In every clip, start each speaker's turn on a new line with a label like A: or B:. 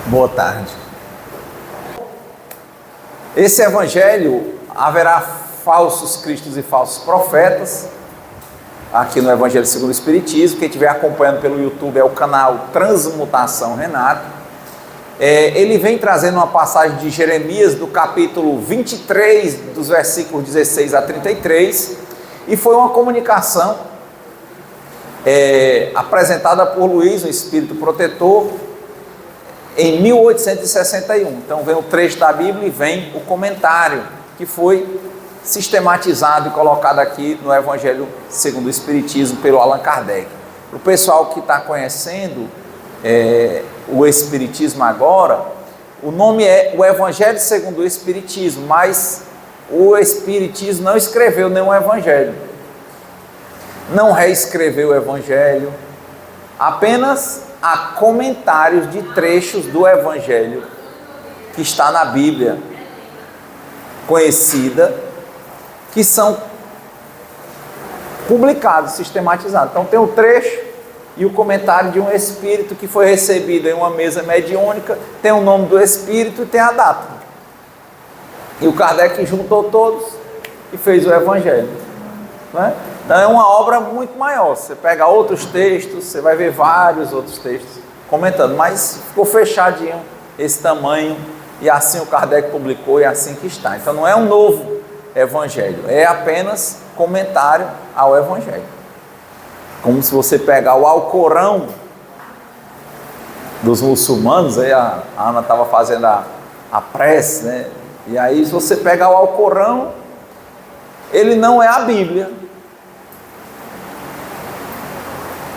A: Boa tarde. Esse evangelho, haverá falsos cristos e falsos profetas, aqui no Evangelho segundo o Espiritismo. Quem estiver acompanhando pelo YouTube é o canal Transmutação Renato. Ele vem trazendo uma passagem de Jeremias, do capítulo 23, dos versículos 16 a 33, e foi uma comunicação apresentada por Luiz, o Espírito Protetor, em 1861. Então vem o trecho da Bíblia e vem o comentário, que foi sistematizado e colocado aqui no Evangelho segundo o Espiritismo pelo Allan Kardec. Para o pessoal que está conhecendo o Espiritismo agora, o nome é o Evangelho segundo o Espiritismo, mas o Espiritismo não escreveu nenhum Evangelho, não reescreveu o Evangelho, apenas há comentários de trechos do Evangelho que está na Bíblia conhecida, que são publicados, sistematizados. Então tem o trecho e o comentário de um espírito que foi recebido em uma mesa mediúnica, tem o nome do espírito e tem a data. E o Kardec juntou todos e fez o Evangelho, não é? Então é uma obra muito maior. Você pega outros textos, você vai ver vários outros textos comentando, mas ficou fechadinho esse tamanho, e assim o Kardec publicou, e assim que está. Então não é um novo Evangelho, é apenas comentário ao Evangelho. Como se você pegar o Alcorão dos muçulmanos, aí a Ana estava fazendo a prece, né? E aí, se você pegar o Alcorão, ele não é a Bíblia.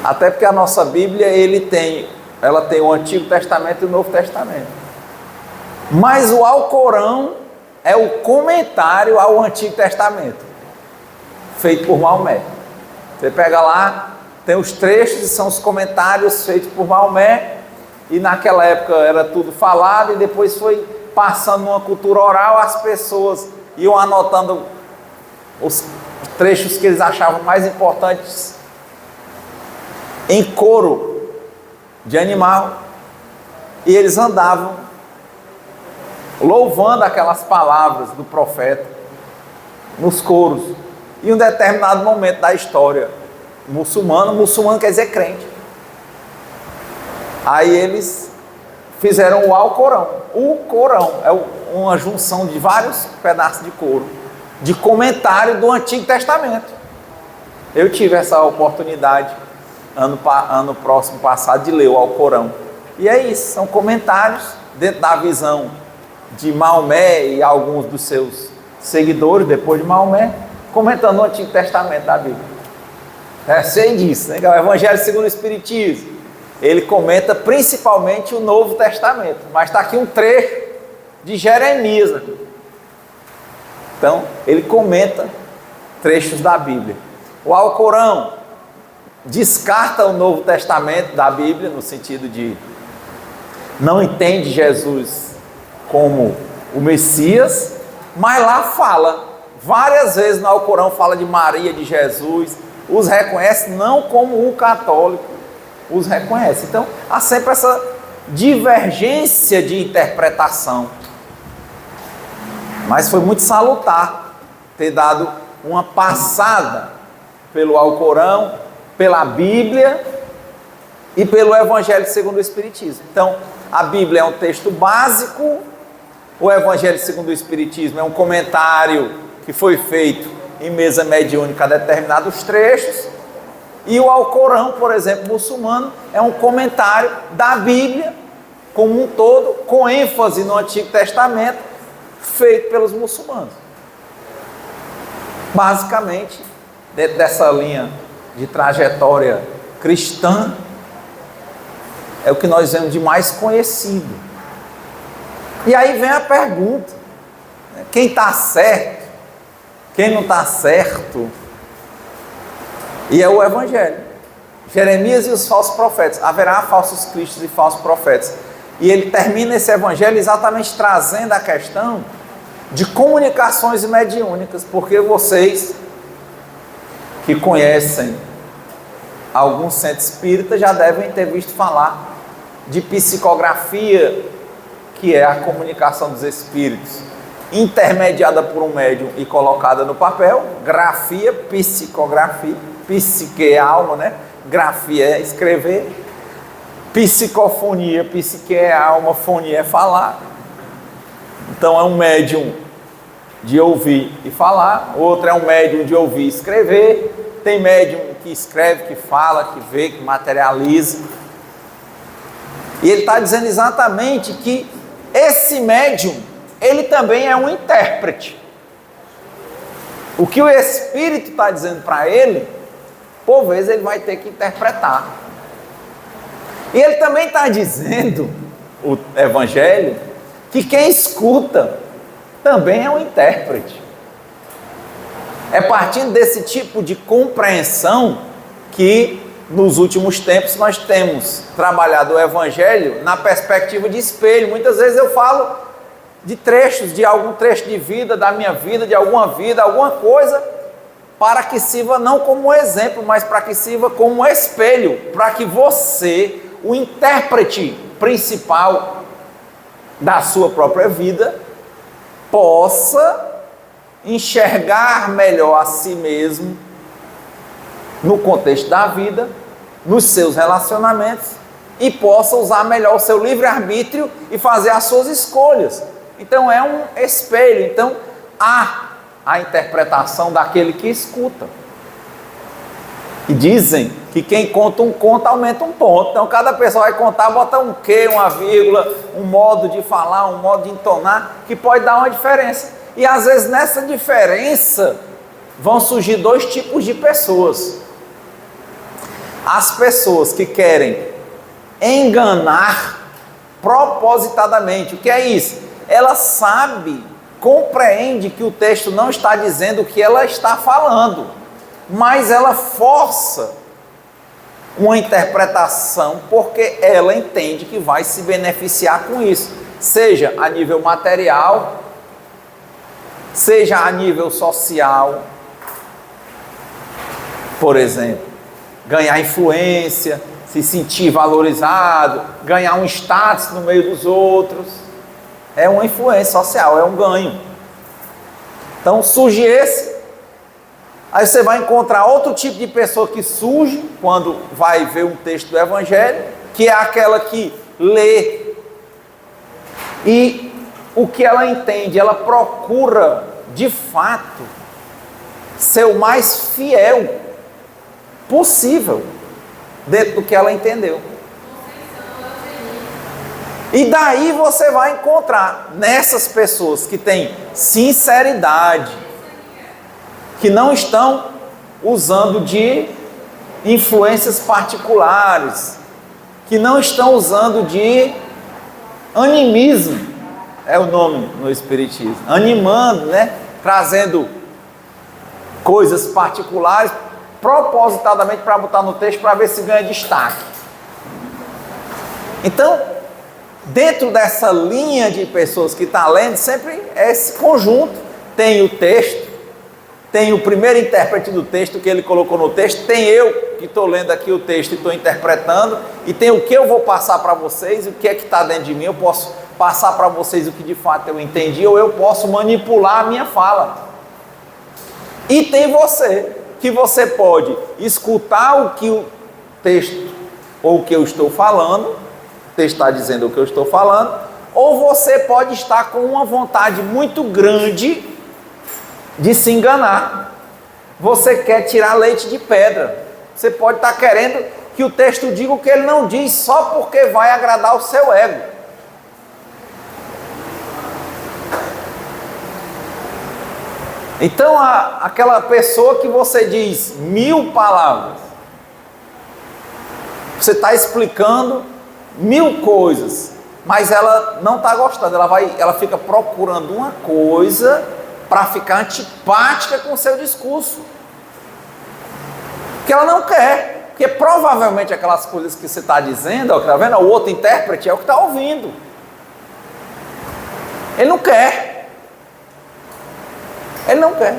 A: Até porque a nossa Bíblia, ela tem o Antigo Testamento e o Novo Testamento. Mas o Alcorão é o comentário ao Antigo Testamento, feito por Maomé. Você pega lá, tem os trechos, são os comentários feitos por Maomé, e naquela época era tudo falado, e depois foi passando numa cultura oral, as pessoas iam anotando os trechos que eles achavam mais importantes em coro de animal, e eles andavam louvando aquelas palavras do profeta nos coros. Em um determinado momento da história muçulmano quer dizer crente, aí eles fizeram o Alcorão. O Corão é uma junção de vários pedaços de couro, de comentário do Antigo Testamento. Eu tive essa oportunidade ano próximo passado de ler o Alcorão, e é isso, são comentários dentro da visão de Maomé e alguns dos seus seguidores depois de Maomé, comentando o Antigo Testamento da Bíblia. Sei disso, né? O Evangelho segundo o Espiritismo, ele comenta principalmente o Novo Testamento, mas está aqui um trecho de Jeremias. Então ele comenta trechos da Bíblia. O Alcorão descarta o Novo Testamento da Bíblia, no sentido de não entende Jesus como o Messias, mas lá fala, várias vezes no Alcorão fala de Maria, de Jesus, os reconhece não como o católico os reconhece. Então há sempre essa divergência de interpretação, mas foi muito salutar ter dado uma passada pelo Alcorão, pela Bíblia e pelo Evangelho segundo o Espiritismo. Então a Bíblia é um texto básico, o Evangelho segundo o Espiritismo é um comentário que foi feito em mesa mediúnica a determinados trechos, e o Alcorão, por exemplo, muçulmano, é um comentário da Bíblia como um todo, com ênfase no Antigo Testamento, feito pelos muçulmanos. Basicamente, dentro dessa linha de trajetória cristã, é o que nós vemos de mais conhecido. E aí vem a pergunta, quem está certo, quem não está certo? E é o Evangelho. Jeremias e os falsos profetas. Haverá falsos cristos e falsos profetas. E ele termina esse Evangelho exatamente trazendo a questão de comunicações mediúnicas, porque vocês que conhecem algum centro espírita já devem ter visto falar de psicografia que é a comunicação dos espíritos, intermediada por um médium e colocada no papel. Grafia, psicografia, psique é alma, né? Grafia é escrever, psicofonia, psique é alma, fonia é falar. Então é um médium de ouvir e falar, outro é um médium de ouvir e escrever. Tem médium que escreve, que fala, que vê, que materializa. E ele está dizendo exatamente que esse médium, ele também é um intérprete. O que o Espírito está dizendo para ele, por vezes ele vai ter que interpretar. E ele também está dizendo, o Evangelho, que quem escuta também é um intérprete. É partindo desse tipo de compreensão que nos últimos tempos nós temos trabalhado o Evangelho na perspectiva de espelho. Muitas vezes eu falo de trechos, de algum trecho de vida, da minha vida, de alguma vida, alguma coisa, para que sirva não como exemplo, mas para que sirva como espelho, para que você, o intérprete principal da sua própria vida, possa enxergar melhor a si mesmo no contexto da vida, nos seus relacionamentos, e possa usar melhor o seu livre-arbítrio e fazer as suas escolhas. Então é um espelho. Então há a interpretação daquele que escuta. E dizem que quem conta um conto aumenta um ponto. Então cada pessoa vai contar, bota um quê, uma vírgula, um modo de falar, um modo de entonar, que pode dar uma diferença. E às vezes nessa diferença vão surgir dois tipos de pessoas. As pessoas que querem enganar propositadamente. O que é isso? Ela sabe, compreende que o texto não está dizendo o que ela está falando, mas ela força uma interpretação porque ela entende que vai se beneficiar com isso, seja a nível material, seja a nível social. Por exemplo, ganhar influência, se sentir valorizado, ganhar um status no meio dos outros. É uma influência social, é um ganho. Então surge esse. Aí você vai encontrar outro tipo de pessoa que surge quando vai ver um texto do Evangelho, que é aquela que lê e o que ela entende, ela procura de fato ser o mais fiel possível dentro do que ela entendeu. E daí você vai encontrar nessas pessoas que têm sinceridade, que não estão usando de influências particulares, que não estão usando de animismo, é o nome no Espiritismo, animando, né? Trazendo coisas particulares propositadamente para botar no texto para ver se ganha destaque. Então, dentro dessa linha de pessoas que está lendo, sempre é esse conjunto. Tem o texto, tem o primeiro intérprete do texto que ele colocou no texto, tem eu que estou lendo aqui o texto e estou interpretando, e tem o que eu vou passar para vocês, o que é que está dentro de mim. Eu posso passar para vocês o que de fato eu entendi, ou eu posso manipular a minha fala. E tem você, que você pode escutar o que o texto, ou o que eu estou falando, o texto está dizendo o que eu estou falando, ou você pode estar com uma vontade muito grande de se enganar. Você quer tirar leite de pedra. Você pode estar querendo que o texto diga o que ele não diz, só porque vai agradar o seu ego. Então, aquela pessoa que você diz 1000 palavras, você está explicando 1000 coisas, mas ela não está gostando, ela fica procurando uma coisa para ficar antipática com o seu discurso, que ela não quer, porque provavelmente aquelas coisas que você está dizendo, está vendo? O outro intérprete é o que está ouvindo, ele não quer. Ele não quer.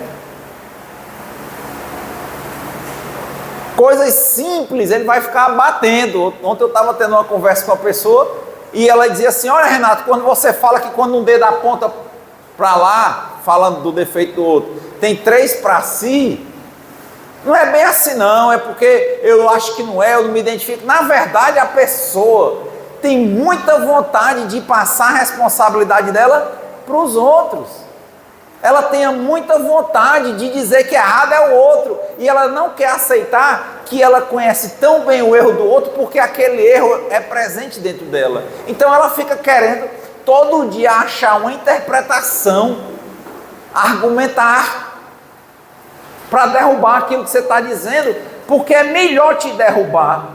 A: Coisas simples, ele vai ficar batendo. Ontem eu estava tendo uma conversa com uma pessoa e ela dizia assim: olha, Renato, quando você fala que quando um dedo aponta para lá, falando do defeito do outro, tem 3 para si, não é bem assim não, é porque eu acho que não é, eu não me identifico. Na verdade, a pessoa tem muita vontade de passar a responsabilidade dela para os outros. Ela tem muita vontade de dizer que errado é o outro, e ela não quer aceitar que ela conhece tão bem o erro do outro, porque aquele erro é presente dentro dela. Então ela fica querendo todo dia achar uma interpretação, argumentar, para derrubar aquilo que você está dizendo, porque é melhor te derrubar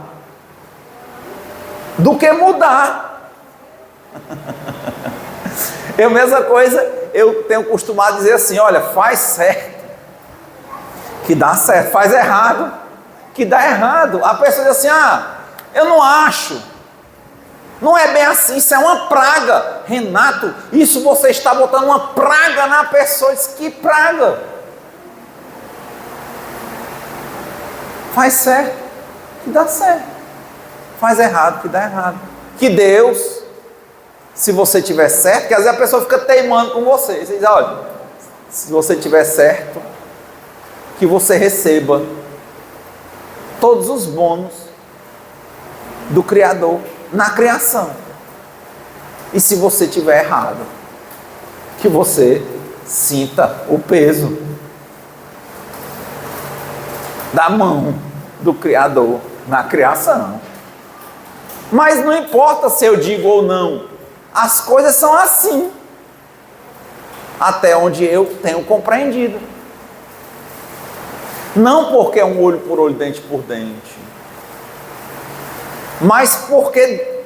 A: do que mudar. Eu, mesma coisa, eu tenho costumado dizer assim: olha, faz certo, que dá certo, faz errado, que dá errado. A pessoa diz assim: ah, eu não acho, não é bem assim, isso é uma praga. Renato, isso você está botando uma praga na pessoa. Diz: que praga? Faz certo, que dá certo, faz errado, que dá errado. Que Deus, se você tiver certo, que às vezes a pessoa fica teimando com você. Você diz: olha, se você tiver certo, que você receba todos os bônus do Criador na criação. E se você tiver errado, que você sinta o peso da mão do Criador na criação. Mas não importa se eu digo ou não, as coisas são assim, até onde eu tenho compreendido. Não porque é um olho por olho, dente por dente, mas porque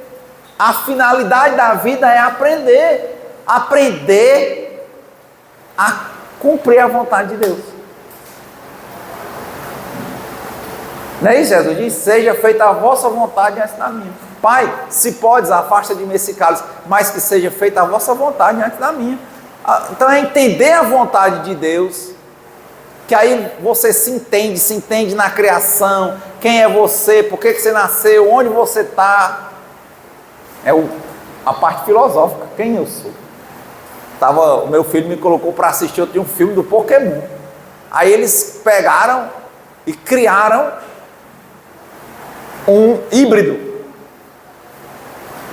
A: a finalidade da vida é aprender a cumprir a vontade de Deus. Não é isso? Jesus diz: seja feita a vossa vontade antes da minha. Pai, se podes, afasta de mim esse cálice, mas que seja feita a vossa vontade antes da minha. Então é entender a vontade de Deus, que aí você se entende na criação, quem é você, por que você nasceu, onde você está. É a parte filosófica, quem eu sou. O meu filho me colocou para assistir um filme do Pokémon. Aí eles pegaram e criaram um híbrido.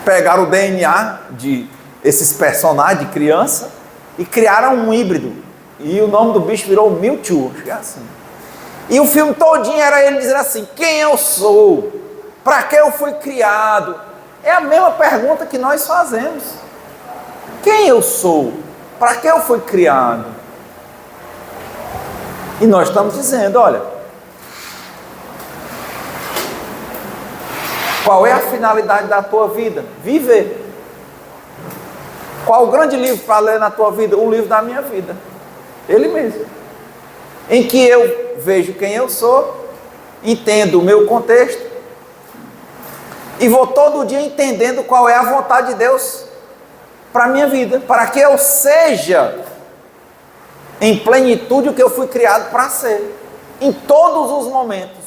A: Pegaram o DNA de esses personagens de criança e criaram um híbrido. E o nome do bicho virou Mewtwo, acho que é assim. E o filme todinho era ele dizendo assim: quem eu sou? Para que eu fui criado? É a mesma pergunta que nós fazemos. Quem eu sou? Para que eu fui criado? E nós estamos dizendo: olha, qual é a finalidade da tua vida? Viver. Qual o grande livro para ler na tua vida? O livro da minha vida. Ele mesmo. Em que eu vejo quem eu sou, entendo o meu contexto, e vou todo dia entendendo qual é a vontade de Deus para a minha vida, para que eu seja em plenitude o que eu fui criado para ser, em todos os momentos,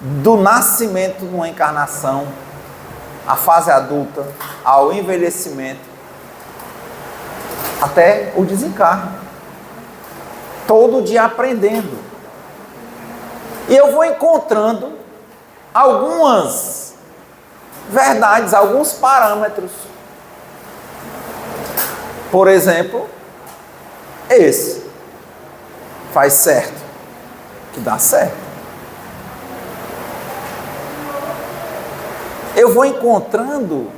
A: do nascimento numa encarnação, à fase adulta, ao envelhecimento, até o desencarne. Todo dia aprendendo. E eu vou encontrando algumas verdades, alguns parâmetros. Por exemplo, esse. Faz certo, que dá certo. Eu vou encontrando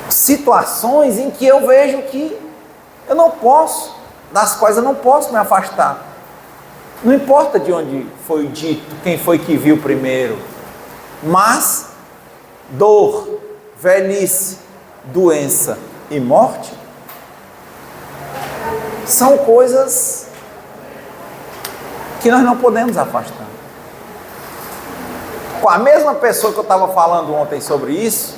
A: situações em que eu vejo que eu não posso, das quais eu não posso me afastar. Não importa de onde foi dito, quem foi que viu primeiro, mas dor, velhice, doença e morte são coisas que nós não podemos afastar. Com a mesma pessoa que eu estava falando ontem sobre isso,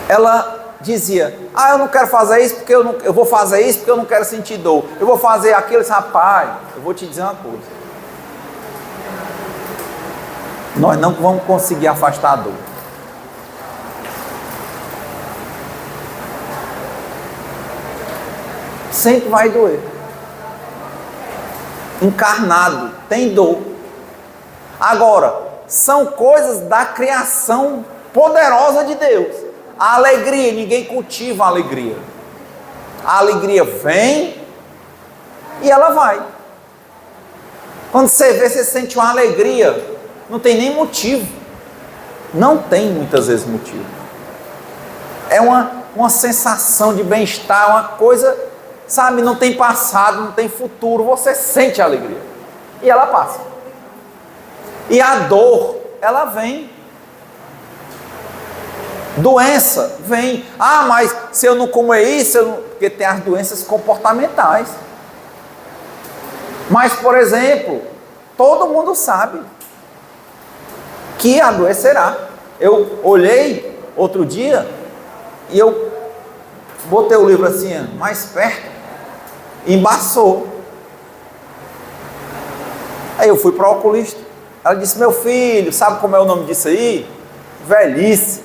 A: ela dizia: eu não quero fazer isso porque eu vou fazer isso porque eu não quero sentir dor. Eu vou fazer aquilo. Rapaz, eu vou te dizer uma coisa. nós não vamos conseguir afastar a dor. Sempre vai doer. Encarnado tem dor. Agora, são coisas da criação poderosa de Deus. A alegria, ninguém cultiva a alegria. A alegria vem e ela vai. Quando você vê, você sente uma alegria, não tem nem motivo. Não tem muitas vezes motivo. É uma sensação de bem-estar, uma coisa, sabe, não tem passado, não tem futuro, você sente a alegria. E ela passa. E a dor, ela vem. Doença, vem. Ah, mas se eu não comer isso, porque tem as doenças comportamentais. Mas, por exemplo, todo mundo sabe que adoecerá. Eu olhei outro dia e eu botei o livro assim, mais perto, embaçou. Aí eu fui para o oculista. Ela disse, meu filho, sabe como é o nome disso aí? Velhice.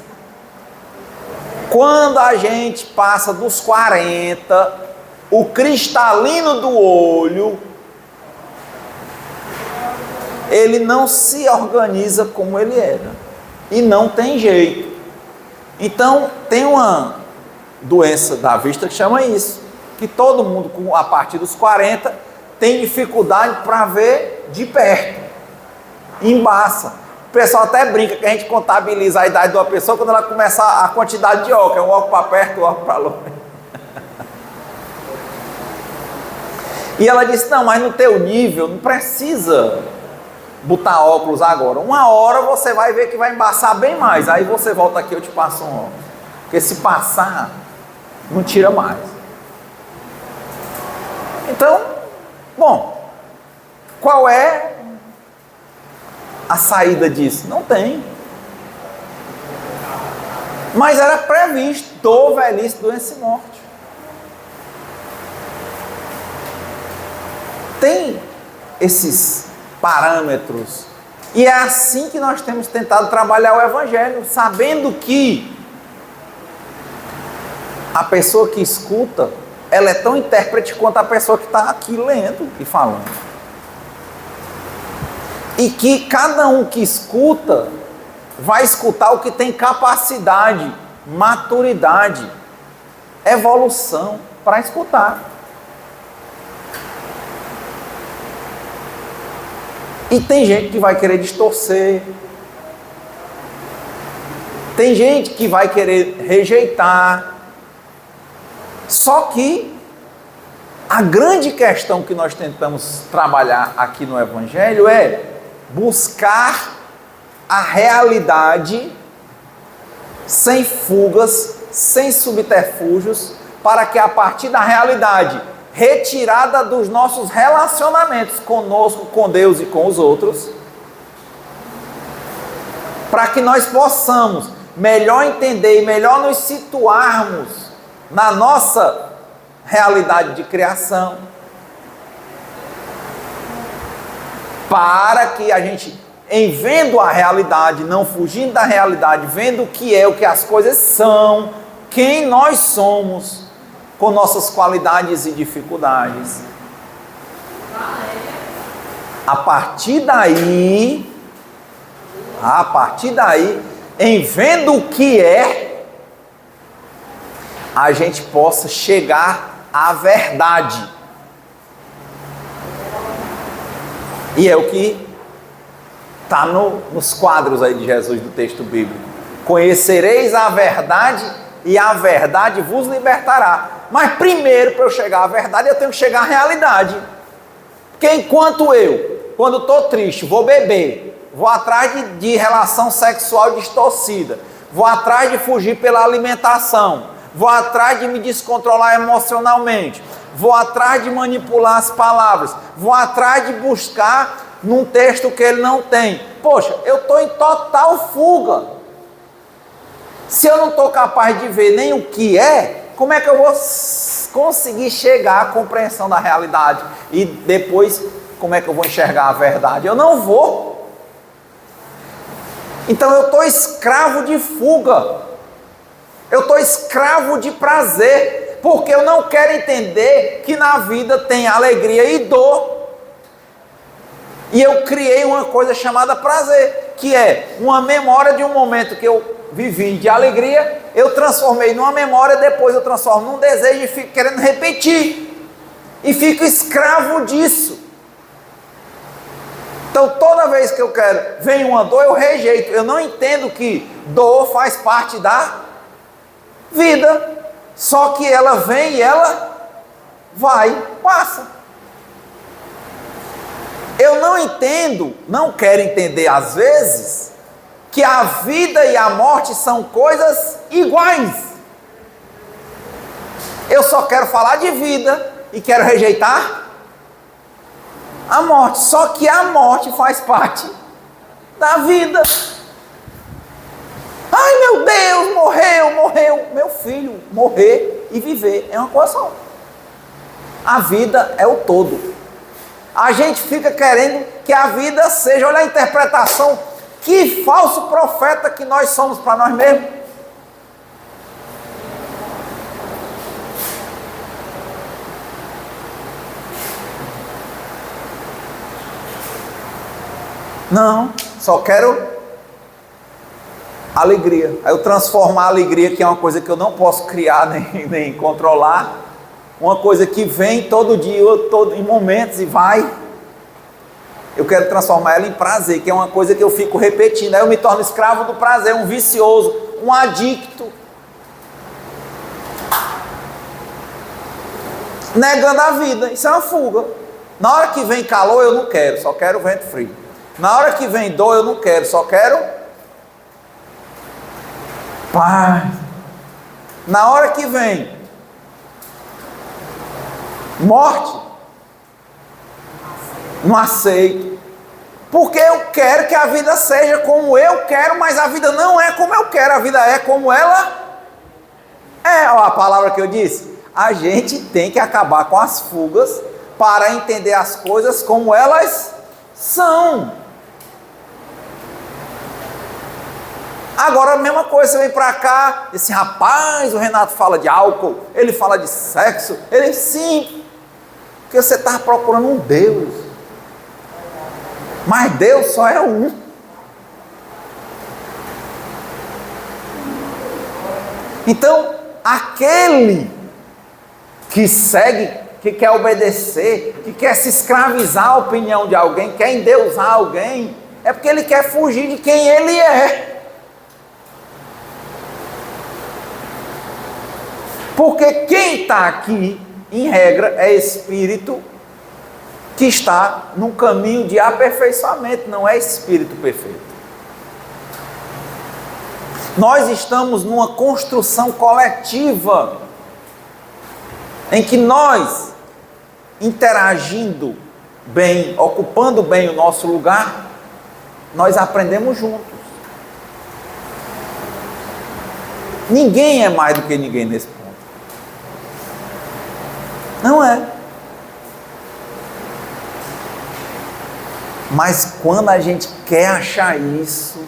A: Quando a gente passa dos 40, o cristalino do olho, ele não se organiza como ele era. E não tem jeito. Então, tem uma doença da vista que chama isso. Que todo mundo, a partir dos 40, tem dificuldade para ver de perto. Embaça. O pessoal até brinca que a gente contabiliza a idade de uma pessoa quando ela começa a quantidade de óculos. É um óculos para perto, um óculos para longe. E ela disse, não, mas no teu nível não precisa botar óculos agora. Uma hora você vai ver que vai embaçar bem mais. Aí você volta aqui, eu te passo um óculos. Porque se passar, não tira mais. Então, bom, qual é a saída disso? Não tem. Mas era previsto dor, velhice, doença e morte. Tem esses parâmetros. E é assim que nós temos tentado trabalhar o Evangelho, sabendo que a pessoa que escuta, ela é tão intérprete quanto a pessoa que está aqui lendo e falando. E que cada um que escuta, vai escutar o que tem capacidade, maturidade, evolução para escutar. E tem gente que vai querer distorcer. Tem gente que vai querer rejeitar. Só que a grande questão que nós tentamos trabalhar aqui no Evangelho é buscar a realidade sem fugas, sem subterfúgios, para que a partir da realidade retirada dos nossos relacionamentos conosco, com Deus e com os outros, para que nós possamos melhor entender e melhor nos situarmos na nossa realidade de criação, para que a gente, em vendo a realidade, não fugindo da realidade, vendo o que é, o que as coisas são, quem nós somos, com nossas qualidades e dificuldades. A partir daí, em vendo o que é, a gente possa chegar à verdade. E é o que está nos quadros aí de Jesus do texto bíblico. Conhecereis a verdade e a verdade vos libertará. Mas primeiro, para eu chegar à verdade, eu tenho que chegar à realidade. Porque enquanto eu, quando estou triste, vou beber, vou atrás de relação sexual distorcida, vou atrás de fugir pela alimentação, vou atrás de me descontrolar emocionalmente, vou atrás de manipular as palavras, vou atrás de buscar num texto que ele não tem. Poxa, eu estou em total fuga. Se eu não estou capaz de ver nem o que é, como é que eu vou conseguir chegar à compreensão da realidade? E depois, como é que eu vou enxergar a verdade? Eu não vou. Então eu estou escravo de fuga, eu estou escravo de prazer, porque eu não quero entender que na vida tem alegria e dor. E eu criei uma coisa chamada prazer, que é uma memória de um momento que eu vivi de alegria, eu transformei numa memória, depois eu transformo num desejo e fico querendo repetir, e fico escravo disso. Então toda vez que eu quero, vem uma dor, eu rejeito. Eu não entendo que dor faz parte da vida, só que ela vem e ela vai, passa. Eu não entendo, não quero entender às vezes, que a vida e a morte são coisas iguais. Eu só quero falar de vida e quero rejeitar a morte. Só que a morte faz parte da vida. Ai meu Deus, morreu. Meu filho, morrer e viver é uma coisa só. A vida é o todo. A gente fica querendo que a vida seja, olha a interpretação, que falso profeta que nós somos para nós mesmos. Não, só quero alegria. Aí eu transformo a alegria, que é uma coisa que eu não posso criar nem controlar, uma coisa que vem todo dia, em momentos e vai. Eu quero transformar ela em prazer, que é uma coisa que eu fico repetindo. Aí eu me torno escravo do prazer, um vicioso, um adicto. Negando a vida, isso é uma fuga. Na hora que vem calor eu não quero, só quero vento frio. Na hora que vem dor eu não quero, só quero paz. Na hora que vem morte, não aceito, porque eu quero que a vida seja como eu quero, mas a vida não é como eu quero, a vida é como ela é. Olha a palavra que eu disse, a gente tem que acabar com as fugas para entender as coisas como elas são. Agora a mesma coisa, você vem para cá, esse rapaz, o Renato fala de álcool, ele fala de sexo, ele sim, porque você está procurando um Deus, mas Deus só é um. Então, aquele que segue, que quer obedecer, que quer se escravizar à opinião de alguém, quer endeusar alguém, é porque ele quer fugir de quem ele é. Porque quem está aqui, em regra, é espírito que está num caminho de aperfeiçoamento, não é espírito perfeito. Nós estamos numa construção coletiva, em que nós, interagindo bem, ocupando bem o nosso lugar, nós aprendemos juntos. Ninguém é mais do que ninguém nesse ponto. Não é. Mas quando a gente quer achar isso,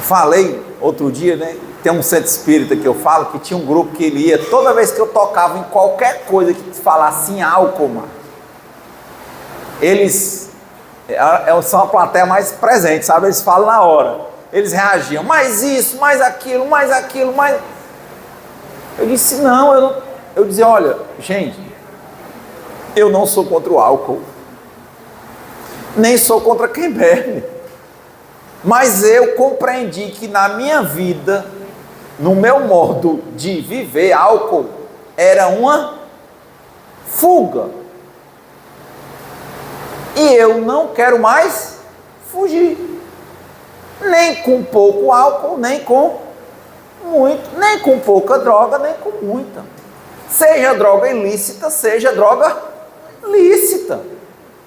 A: falei outro dia, né? Tem um centro espírita que eu falo, que tinha um grupo que ele ia, toda vez que eu tocava em qualquer coisa que falasse em álcool, mano, eles são a plateia mais presente, sabe? Eles falam na hora, eles reagiam, mais isso, mais aquilo, mais... Eu disse, não, eu dizia, olha, gente, eu não sou contra o álcool, nem sou contra quem bebe, mas eu compreendi que na minha vida, no meu modo de viver, álcool era uma fuga, e eu não quero mais fugir, nem com pouco álcool, nem com muito, nem com pouca droga, nem com muita, seja droga ilícita, seja droga lícita,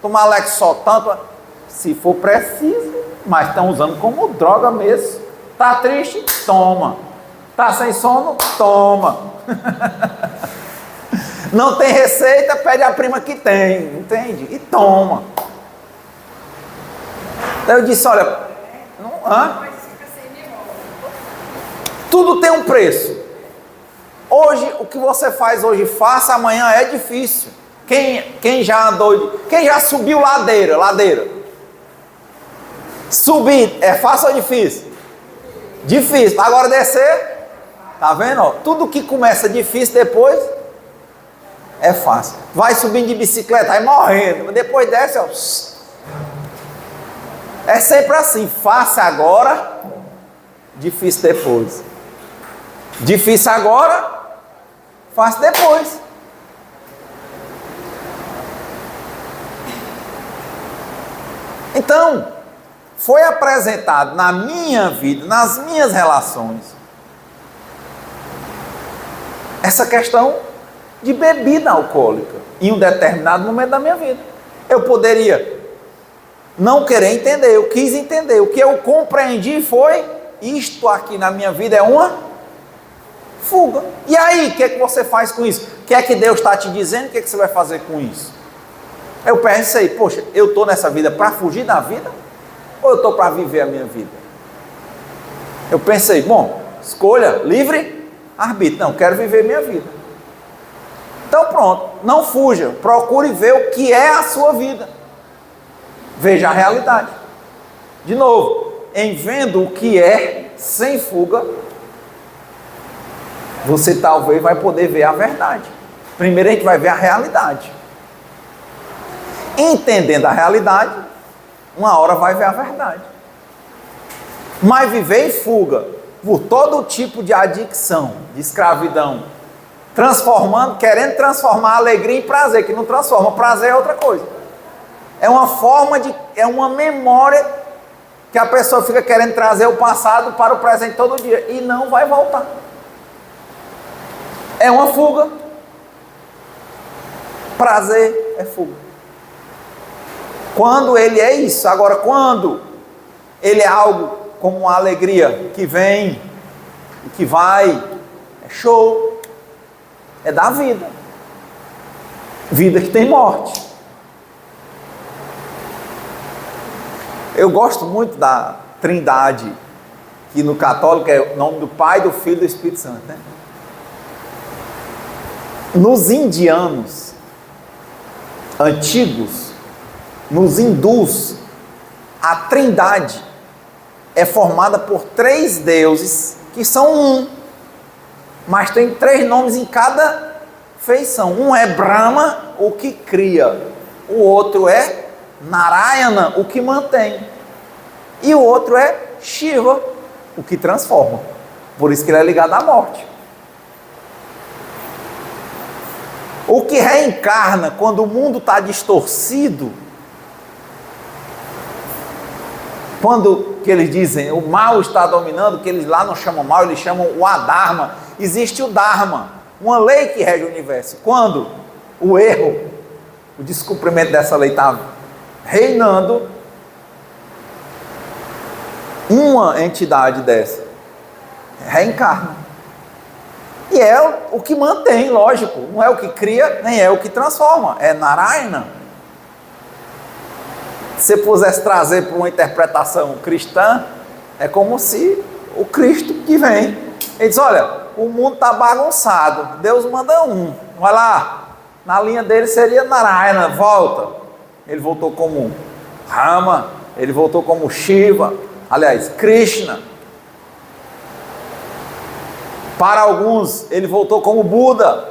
A: tomar Lexotan, se for preciso, mas estão usando como droga mesmo. Tá triste? Toma. Tá sem sono? Toma. Não tem receita? Pede a prima que tem, entende? E toma. Daí eu disse, olha, tudo tem um preço. Hoje, o que você faz hoje, faça, amanhã é difícil. Quem já andou, quem já subiu ladeira. Subir é fácil ou difícil? Difícil. Agora descer, tá vendo? Ó, tudo que começa difícil depois é fácil. Vai subindo de bicicleta, vai morrendo. Depois desce, ó. É sempre assim. Fácil agora, difícil depois. Difícil agora, fácil depois. Então, foi apresentado na minha vida, nas minhas relações, essa questão de bebida alcoólica em um determinado momento da minha vida. Eu poderia não querer entender, eu quis entender. O que eu compreendi foi: isto aqui na minha vida é uma fuga. E aí, o que é que você faz com isso? O que é que Deus está te dizendo? O que é que você vai fazer com isso? Eu pensei, poxa, eu estou nessa vida para fugir da vida? Ou eu estou para viver a minha vida? Eu pensei, bom, escolha, livre, arbítrio. Não, quero viver minha vida. Então pronto, não fuja, procure ver o que é a sua vida. Veja a realidade. De novo, em vendo o que é, sem fuga, você talvez vai poder ver a verdade. Primeiro a gente vai ver a realidade. Entendendo a realidade, uma hora vai ver a verdade. Mas viver em fuga por todo tipo de adicção, de escravidão, querendo transformar a alegria em prazer, que não transforma, prazer é outra coisa. É uma memória que a pessoa fica querendo trazer o passado para o presente todo dia e não vai voltar. É uma fuga. Prazer é fuga. Quando ele é isso. Agora, quando ele é algo como uma alegria que vem e que vai, é show. É da vida. Vida que tem morte. Eu gosto muito da Trindade, que no católico é o nome do Pai, do Filho e do Espírito Santo, né? Nos indianos antigos, nos hindus, a Trindade é formada por 3 deuses que são um, mas tem 3 nomes em cada feição. Um é Brahma, o que cria. O outro é Narayana, o que mantém. E o outro é Shiva, o que transforma. Por isso que ele é ligado à morte. O que reencarna quando o mundo está distorcido, quando que eles dizem o mal está dominando, que eles lá não chamam mal, eles chamam o Adharma. Existe o Dharma, uma lei que rege o universo. Quando o erro, o descumprimento dessa lei está reinando, uma entidade dessa reencarna. E é o que mantém, lógico, não é o que cria, nem é o que transforma, é Narayana. Se pudesse trazer para uma interpretação cristã, é como se o Cristo que vem, ele diz, olha, o mundo está bagunçado, Deus manda um, vai lá, na linha dele seria Narayana, volta. Ele voltou como Rama, ele voltou como Shiva, aliás, Krishna. Para alguns, ele voltou como Buda.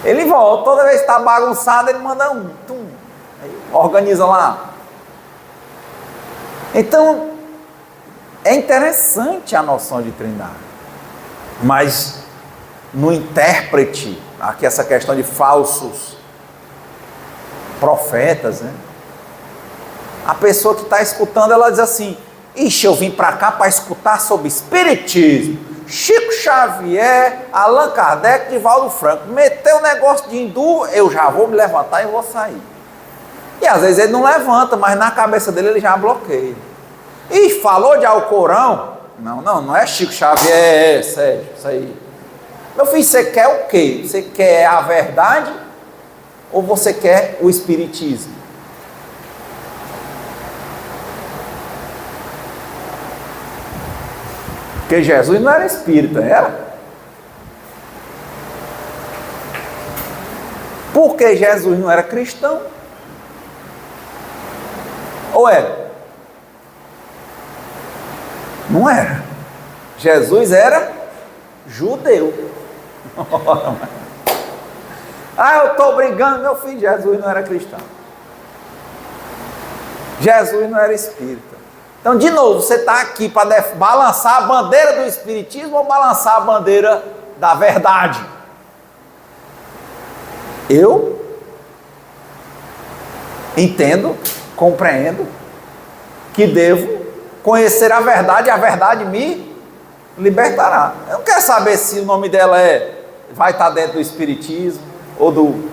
A: Ele volta, toda vez que está bagunçado, ele manda um, aí organiza lá. Então, é interessante a noção de Trindade. Mas, no intérprete, aqui essa questão de falsos profetas, né? A pessoa que está escutando, ela diz assim, ixi, eu vim para cá para escutar sobre espiritismo. Chico Xavier, Allan Kardec, Divaldo Franco. Meteu um negócio de hindu, eu já vou me levantar e vou sair. E às vezes ele não levanta, mas na cabeça dele ele já bloqueia. E falou de Alcorão? Não é Chico Xavier, sério, isso aí. Meu filho, você quer o quê? Você quer a verdade ou você quer o espiritismo? Porque Jesus não era espírita, era? Porque Jesus não era cristão? Ou era? Não era. Jesus era judeu. Eu estou brigando, meu filho. Jesus não era cristão. Jesus não era espírita. Então, de novo, você está aqui para balançar a bandeira do espiritismo ou balançar a bandeira da verdade? Eu entendo, compreendo que devo conhecer a verdade me libertará. Eu não quero saber se o nome dela vai estar dentro do espiritismo ou do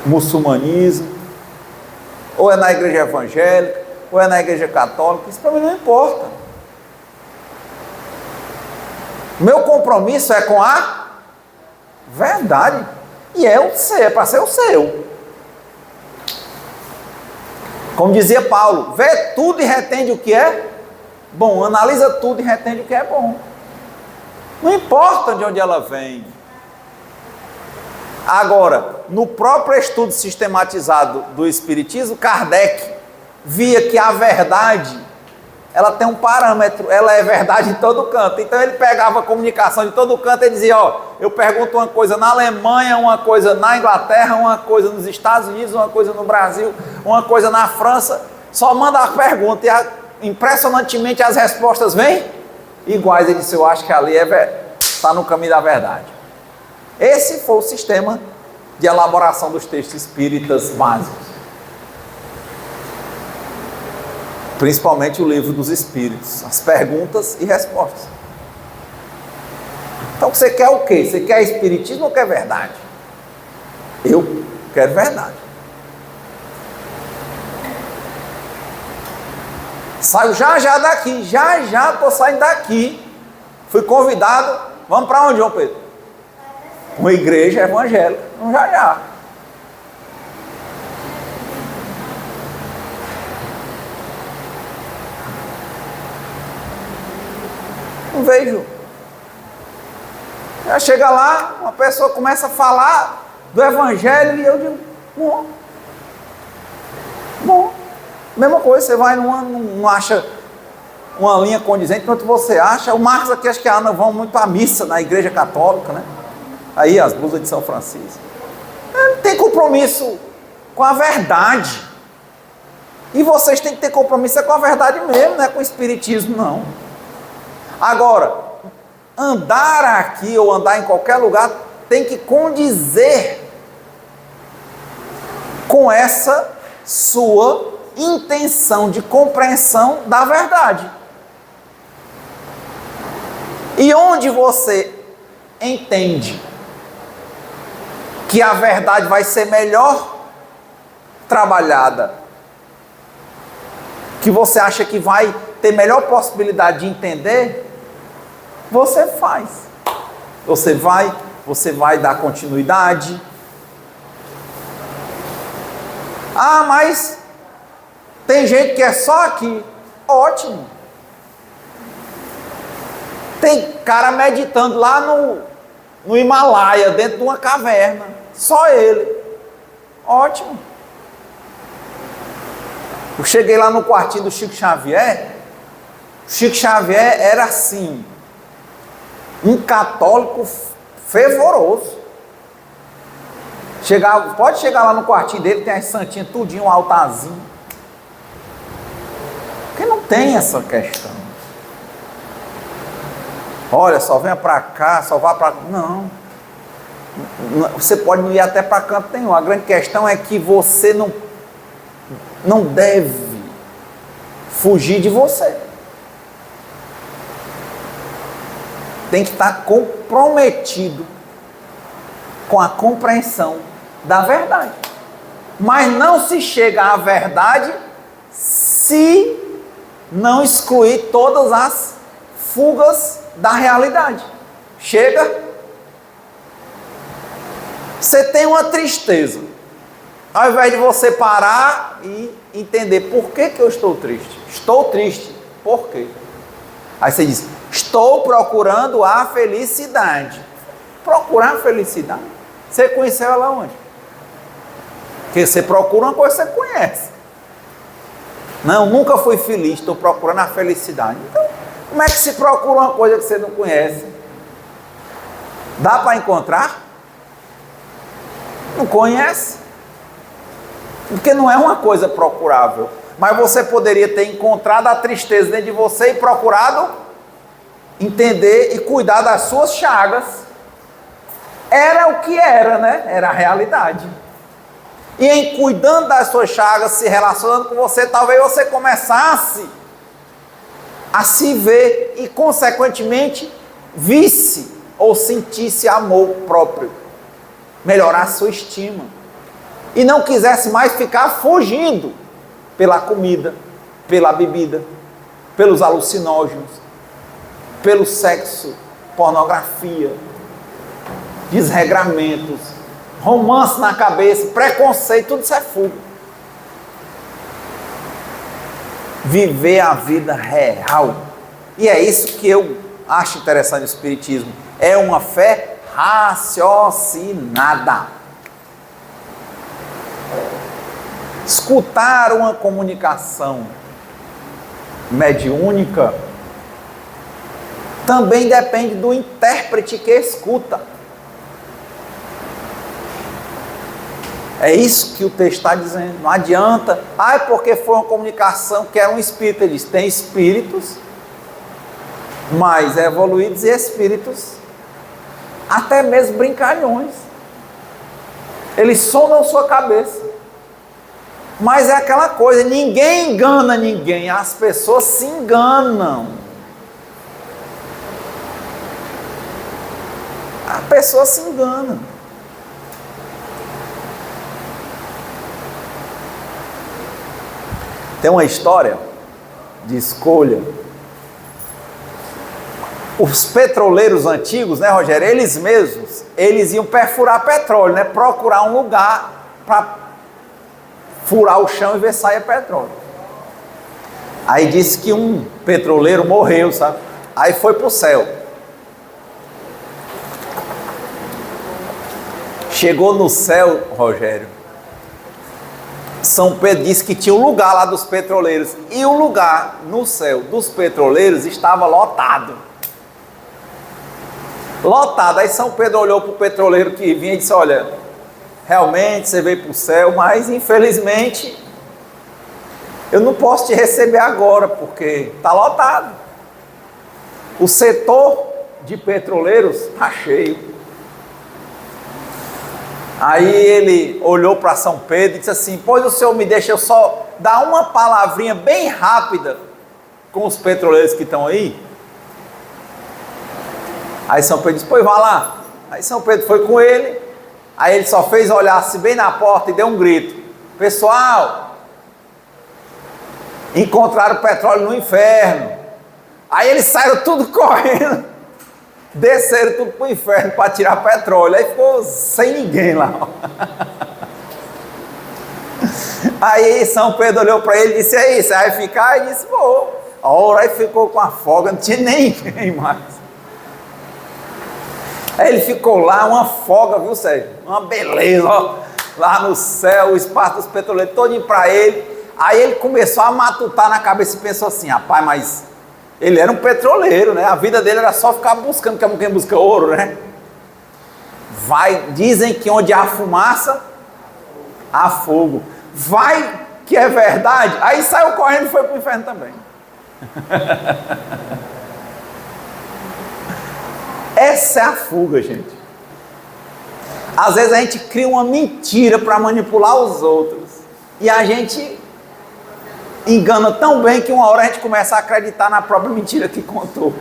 A: muçulmanismo, ou é na igreja evangélica, ou é na igreja católica. Isso para mim não importa. Meu compromisso é com a verdade. E é o seu, é para ser o seu. Como dizia Paulo, vê tudo e retende o que é bom. Analisa tudo e retende o que é bom. Não importa de onde ela vem. Agora, no próprio estudo sistematizado do Espiritismo, Kardec via que a verdade, ela tem um parâmetro, ela é verdade em todo canto. Então ele pegava a comunicação de todo canto e dizia, eu pergunto uma coisa na Alemanha, uma coisa na Inglaterra, uma coisa nos Estados Unidos, uma coisa no Brasil, uma coisa na França, só manda a pergunta e impressionantemente as respostas vêm iguais. Ele disse, eu acho que ali está no caminho da verdade. Esse foi o sistema de elaboração dos textos espíritas básicos. Principalmente o livro dos Espíritos, as perguntas e respostas. Então você quer o quê? Você quer espiritismo ou quer verdade? Eu quero verdade. Saio já daqui, já estou saindo daqui. Fui convidado, vamos para onde, João Pedro? Uma igreja evangélica, já. Não vejo. Já chega lá, uma pessoa começa a falar do evangelho e eu digo, bom. Mesma coisa, você vai não acha uma linha condizente, enquanto você acha. O Marcos aqui, acho que a Ana vão muito à missa na igreja católica, né? Aí as blusas de São Francisco. Não tem compromisso com a verdade. E vocês têm que ter compromisso com a verdade mesmo, não é com o espiritismo, não. Agora, andar aqui ou andar em qualquer lugar tem que condizer com essa sua intenção de compreensão da verdade. E onde você entende que a verdade vai ser melhor trabalhada, que você acha que vai ter melhor possibilidade de entender, você faz. Você vai dar continuidade. Mas tem gente que é só aqui. Ótimo. Tem cara meditando lá no Himalaia, dentro de uma caverna. Só ele. Ótimo. Eu cheguei lá no quartinho do Chico Xavier. Chico Xavier era assim, um católico fervoroso. Pode chegar lá no quartinho dele, tem as santinhas, tudinho, um altarzinho. Porque não tem essa questão. Olha, só venha para cá, só vá para... Não. Você pode não ir até para canto nenhum. A grande questão é que você não deve fugir de você. Tem que estar comprometido com a compreensão da verdade. Mas não se chega à verdade se não excluir todas as fugas da realidade. Chega, você tem uma tristeza. Ao invés de você parar e entender por que eu estou triste. Estou triste. Por quê? Aí você diz, Estou procurando a felicidade. Procurar a felicidade. Você conheceu ela onde? Porque você procura uma coisa que você conhece. Não, nunca fui feliz, estou procurando a felicidade. Então, como é que se procura uma coisa que você não conhece? Dá para encontrar? Não conhece? Porque não é uma coisa procurável. Mas você poderia ter encontrado a tristeza dentro de você e procurado entender e cuidar das suas chagas. Era o que era, né? Era a realidade. E em cuidando das suas chagas, se relacionando com você, talvez você começasse a se ver e, consequentemente, visse ou sentisse amor próprio, melhorar a sua estima, e não quisesse mais ficar fugindo pela comida, pela bebida, pelos alucinógenos, pelo sexo, pornografia, desregramentos, romance na cabeça, preconceito, tudo isso é fuga. Viver a vida real. E é isso que eu acho interessante no Espiritismo. É uma fé raciocinada. Escutar uma comunicação mediúnica também depende do intérprete que escuta. É isso que o texto está dizendo. Não adianta, porque foi uma comunicação que era um espírito. Ele diz, tem espíritos mais evoluídos e espíritos até mesmo brincalhões. Eles sondam sua cabeça. Mas é aquela coisa, ninguém engana ninguém, as pessoas se enganam. A pessoa se engana. Tem uma história de escolha. Os petroleiros antigos, né, Rogério? Eles mesmos, eles iam perfurar petróleo, né? Procurar um lugar para furar o chão e ver se saia petróleo. Aí disse que um petroleiro morreu, sabe? Aí foi para o céu. Chegou no céu, Rogério, São Pedro disse que tinha um lugar lá dos petroleiros, e o lugar no céu dos petroleiros estava lotado. Lotado. Aí São Pedro olhou para o petroleiro que vinha e disse, olha, realmente você veio para o céu, mas infelizmente eu não posso te receber agora, porque está lotado. O setor de petroleiros está cheio. Aí ele olhou para São Pedro e disse assim, pois o senhor me deixa eu só dar uma palavrinha bem rápida com os petroleiros que estão aí? Aí São Pedro disse, pois vá lá. Aí São Pedro foi com ele, aí ele só fez olhar-se bem na porta e deu um grito, pessoal, encontraram petróleo no inferno. Aí eles saíram tudo correndo, desceram tudo para o inferno para tirar petróleo. Aí ficou sem ninguém lá. Aí São Pedro olhou para ele e disse, é isso, aí ficar? E disse, vou. A hora aí ficou com a folga, não tinha ninguém mais. Aí ele ficou lá, uma folga, viu, Sérgio? Uma beleza, ó, lá no céu, o espaço dos petroleiros todinho para ele. Aí ele começou a matutar na cabeça e pensou assim, rapaz, mas ele era um petroleiro, né? A vida dele era só ficar buscando, como quem busca ouro, né? Dizem que onde há fumaça, há fogo. Vai que é verdade. Aí saiu correndo e foi para o inferno também. Essa é a fuga, gente. Às vezes a gente cria uma mentira para manipular os outros. E a gente engana tão bem que uma hora a gente começa a acreditar na própria mentira que contou.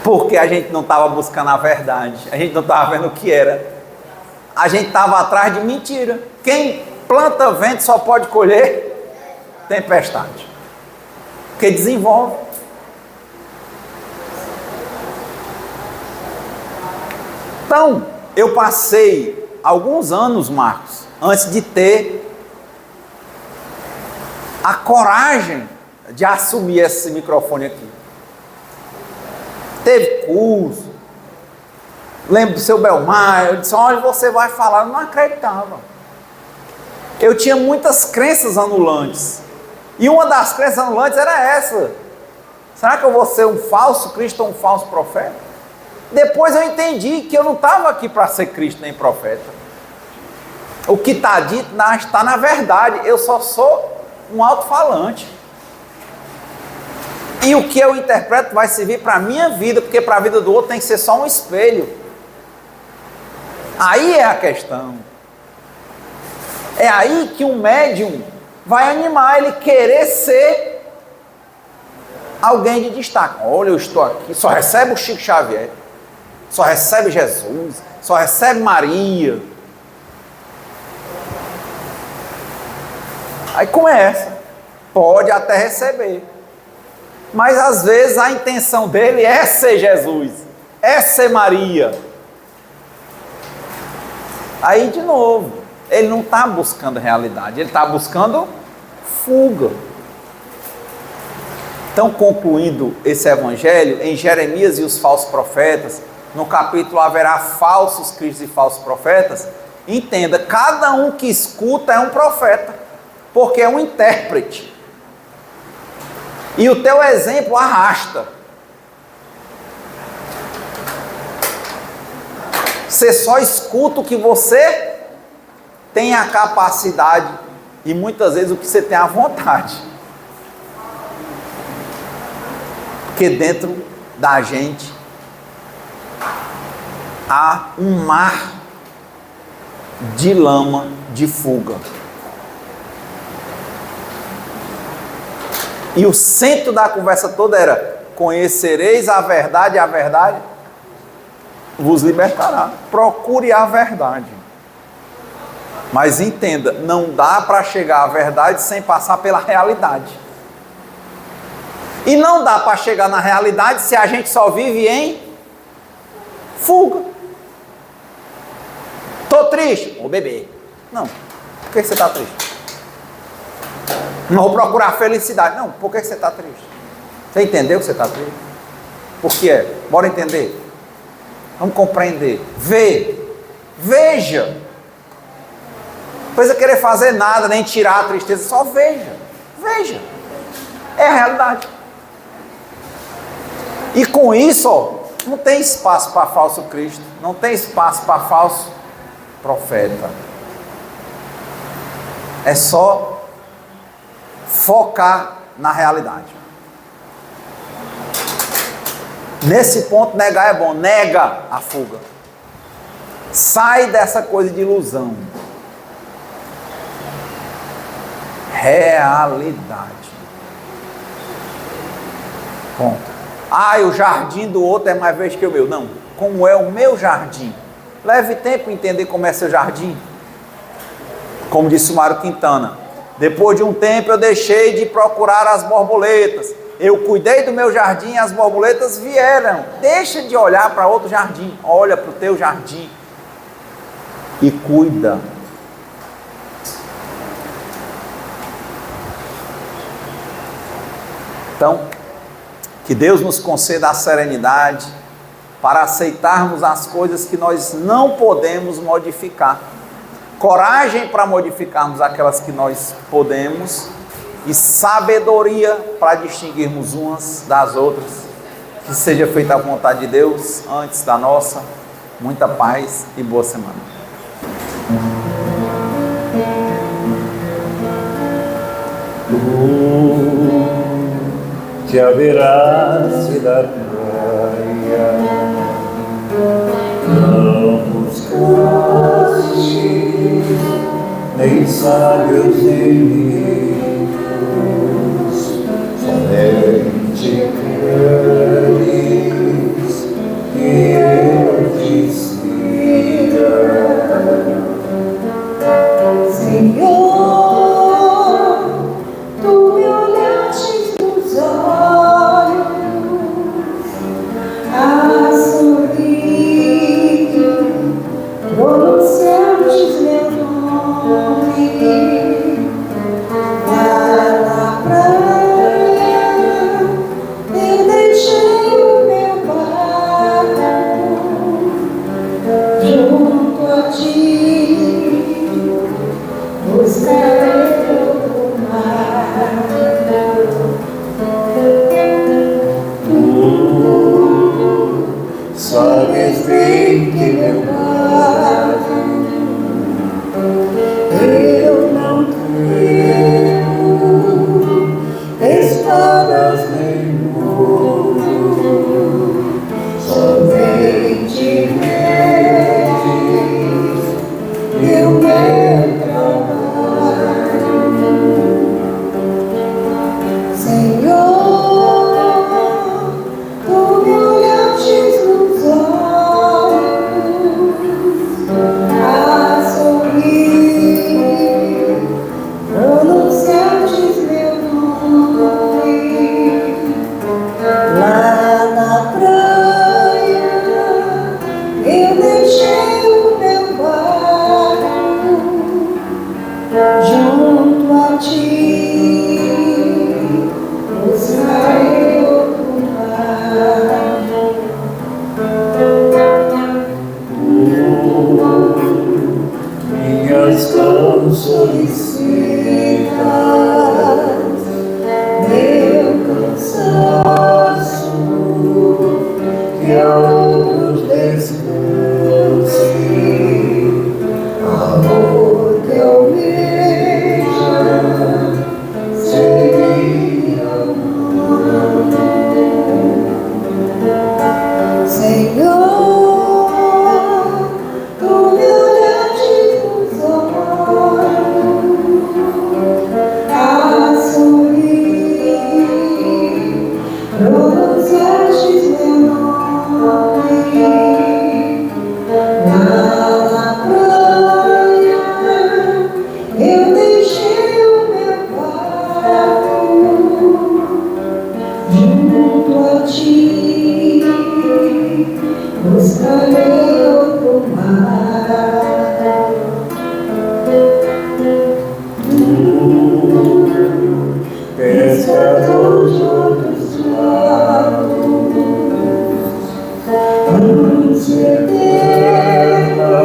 A: Porque a gente não estava buscando a verdade, a gente não estava vendo o que era, a gente estava atrás de mentira. Quem planta vento só pode colher tempestade, porque desenvolve. Então, eu passei alguns anos, Marcos, antes de ter a coragem de assumir esse microfone aqui. Teve curso. Lembro do seu Belmar, eu disse, olha, você vai falar. Eu não acreditava. Eu tinha muitas crenças anulantes. E uma das crenças anulantes era essa. Será que eu vou ser um falso Cristo ou um falso profeta? Depois eu entendi que eu não estava aqui para ser Cristo nem profeta. O que está dito está na verdade. Eu só sou um alto-falante. E o que eu interpreto vai servir para a minha vida, porque para a vida do outro tem que ser só um espelho. Aí é a questão. É aí que um médium vai animar ele querer ser alguém de destaque. Olha, eu estou aqui, só recebe o Chico Xavier, só recebe Jesus, só recebe Maria. Aí começa, pode até receber, mas às vezes a intenção dele é ser Jesus, é ser Maria. Aí de novo, ele não está buscando realidade, ele está buscando fuga. Então, concluindo esse evangelho, em Jeremias e os falsos profetas, no capítulo haverá falsos cristos e falsos profetas, entenda, cada um que escuta é um profeta, porque é um intérprete. E o teu exemplo arrasta. Você só escuta o que você tem a capacidade e muitas vezes o que você tem a vontade. Porque dentro da gente há um mar de lama de fuga. E o centro da conversa toda era: conhecereis a verdade vos libertará. Procure a verdade. Mas entenda, não dá para chegar à verdade sem passar pela realidade. E não dá para chegar na realidade se a gente só vive em fuga. Estou triste. Vou beber. Não. Por que você está triste? Não vou procurar felicidade. Não. Por que você está triste? Você entendeu que você está triste? Por que é? Bora entender. Vamos compreender. Veja. Não precisa querer fazer nada, nem tirar a tristeza. Só veja. Veja. É a realidade. E com isso, ó, não tem espaço para falso Cristo, não tem espaço para falso profeta. É só focar na realidade. Nesse ponto, negar é bom. Nega a fuga. Sai dessa coisa de ilusão. Realidade. Ponto. O jardim do outro é mais verde que o meu. Não, como é o meu jardim? Leve tempo entender como é seu jardim. Como disse o Mário Quintana, depois de um tempo eu deixei de procurar as borboletas. Eu cuidei do meu jardim e as borboletas vieram. Deixa de olhar para outro jardim. Olha para o teu jardim e cuida. Então, que Deus nos conceda a serenidade para aceitarmos as coisas que nós não podemos modificar. Coragem para modificarmos aquelas que nós podemos e sabedoria para distinguirmos umas das outras. Que seja feita a vontade de Deus antes da nossa. Muita paz e boa semana.
B: Que haverá se da praia, não buscaste nem sábios inimigos, somente queres que eu te siga, Senhor. Pronunciaste meu nome, que meu barco, eu não quero espadas nem ouro, somente reis e o meu trabalho. Senhor, tu me olhastes nos olhos a sorrir, pronunciastes meu nome lá na praia. Eu deixei o meu barco junto a ti. Minhas canções secas, meu cansaço, que a outros descanse, amor que almeja seguir amando. Senhor, tu me olhastes nos olhos a sorrir, pronunciastes meu nome lá na praia. Eu deixei o meu barco junto a ti. Buscarei outro mar. Pescador de outros lados, ânsia eterna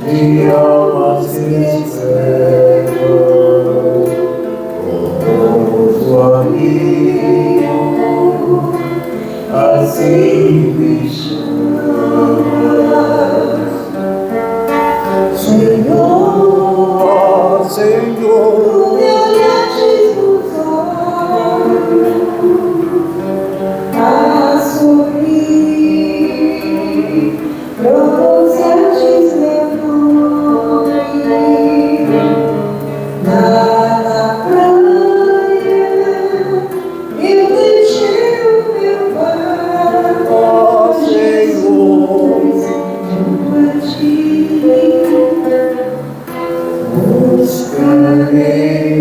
B: de almas que esperam, como amigo, assim me chamas. Senhor, Senhor, tu me olhastes nos olhos a sorrir, pronunciastes meu nome lá na praia. Eu deixei o meu barco, Senhor, junto a ti. Buscarei